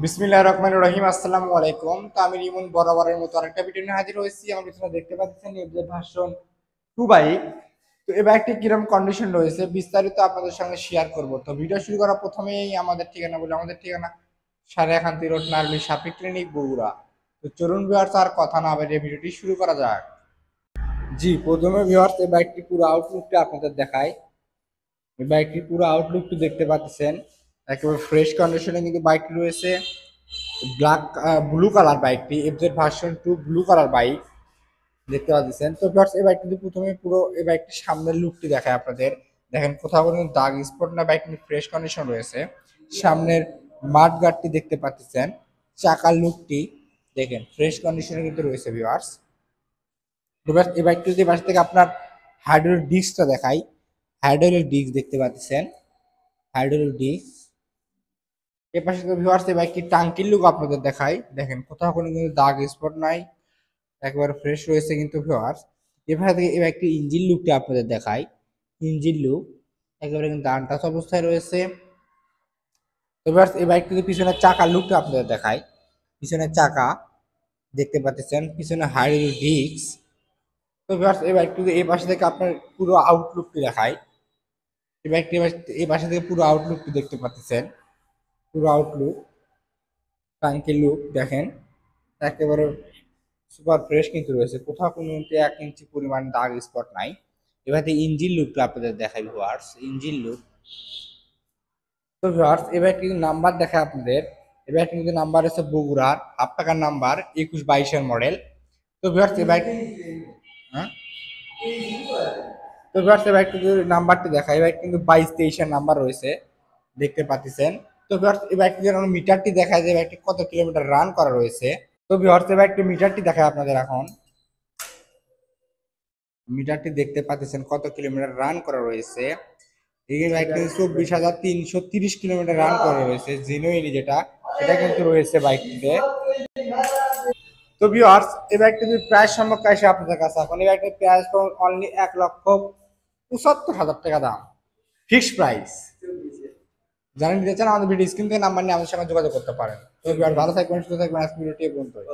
বিসমিল্লাহির রহমানির রহিম। আসসালামু আলাইকুম। তো আমি রিমন বরাবরের মতো আরেকটা ভিডিও নিয়ে হাজির হয়েছি। আমার পিছনে দেখতে পাচ্ছেন এফজেড ভার্সন 2 বাইক। তো এই বাইকটি কিরকম কন্ডিশন রয়েছে বিস্তারিত আপনাদের সঙ্গে শেয়ার করব। তো ভিডিও শুরু করার প্রথমেই আমাদের ঠিকানা বলি, আমাদের ঠিকানা সারেখান্তি রোড, নার্লি সাপি ক্লিনিক, বগুড়া। তো চলুন ভিউয়ার্স, আর কথা না বাড়িয়ে ভিডিওটি শুরু করা যাক। জি, প্রথমে ভিউয়ার্স এই বাইকটি পুরো আউটলুকটা আপনাদের দেখাই। এই বাইকটির পুরো আউটলুকটি দেখতে পাচ্ছেন, একেবারে ফ্রেশ কন্ডিশনে কিন্তু বাইকটি রয়েছে। ব্ল্যাক ব্লু কালার বাইকটি FZ version 2 blue colour bike দেখতে পাচ্ছেন। তো ভিউয়ার্স, এই বাইকটি প্রথমে পুরো এই বাইকটির সামনের লুকটি দেখায় আপনাদের। দেখেন কোথাও কোনো দাগ স্পট না, বাইকটি ফ্রেশ কন্ডিশন রয়েছে। সামনের মাড গার্ডটি দেখতে পাচ্ছেন, চাকার লুকটি দেখেন ফ্রেশ কন্ডিশনে কিন্তু রয়েছে ভিউয়ার্স। ভিউয়ার্স, এই বাইকটি যদি পাশ থেকে আপনার হাইড্রোলিক ডিস্কটা দেখাই, হাইড্রোলিক ডিস্ক দেখতে পাচ্ছেন, হাইড্রোলিক ডিস্ক। এর পাশে ভিউয়ার্স এই বাইকটির টাঙ্কির লুক আপনাদের দেখাই। দেখেন কোথাও কোনো কিন্তু দাগ স্পট নাই, একেবারে ফ্রেশ রয়েছে কিন্তু ভিউয়ার্স। এভাবে থেকে এই বাইকটির ইঞ্জিন লুকটি আপনাদের দেখাই। ইঞ্জিন লুক একেবারে কিন্তু আনটাচ অবস্থায় রয়েছে। তো ভিউয়ার্স, এই বাইকটিতে পিছনের চাকার লুকটা আপনাদের দেখাই। পিছনের চাকা দেখতে পাচ্ছেন, পিছনে হাইড্রোলিক ডিস্ক। তো ভিউয়ার্স, এই বাইকটিতে এই পাশে থেকে আপনার পুরো আউটলুকটি দেখাই। এই বাইকটি এই পাশে থেকে পুরো আউটলুকটি দেখতে পাচ্ছেন, পুরো আউটলুক টাঙ্কির লুক দেখেন, একেবারে সুপার ফ্রেশ কিন্তু রয়েছে, কোথাও কোনো 1 ইঞ্চি পরিমাণ দাগ স্পট নাই। এবারে ইঞ্জিন লুকটা আপনাদের দেখাই ভিউয়ার্স, ইঞ্জিন লুক। তো ভিউয়ার্স, এবার কিন্তু নাম্বার দেখায় আপনাদের। এবার কিন্তু নাম্বার আছে বগুড়ার, হাফ টাকার নাম্বার 21-22-এর মডেল। তো ভিউয়ার্স, এবার হ্যাঁ, তো ভিউয়ার্স এবার কিন্তু নাম্বারটি দেখাই। এবার কিন্তু 22-23-এর নাম্বার রয়েছে দেখতে পাচ্ছেন। তো ভিউয়ার্স, এবার একটু যেন মিটারটি দেখায় যে এবার কত কিলোমিটার রান করা রয়েছে। তো ভিউয়ার্স, এবার একটু মিটারটি দেখায় আপনাদের। এখন মিটারটি দেখতে পাচ্ছেন কত কিলোমিটার রান করা রয়েছে। এই বাইকটি 24,330 কিলোমিটার রান করা রয়েছে জেনুইনলি, যেটা সেটা কিন্তু রয়েছে বাইকটিতে। তো ভিউয়ার্স, এই বাইকটির প্রাইস সম্পর্কে আসে আপনাদের কাছে। এখন এই বাইকটির প্রাইস অনলি 1,75,000 টাকা দাম, ফিক্সড প্রাইস। যারা নিতে চান আমাদের ভিডিও স্ক্রিন থেকে নাম্বার নিয়ে আমাদের সঙ্গে যোগাযোগ করতে পারেন। তো ভিউয়ার্স, ভালো থাকবেন, সুস্থ থাকবেন। আজকে ভিডিওটি এই পর্যন্তই।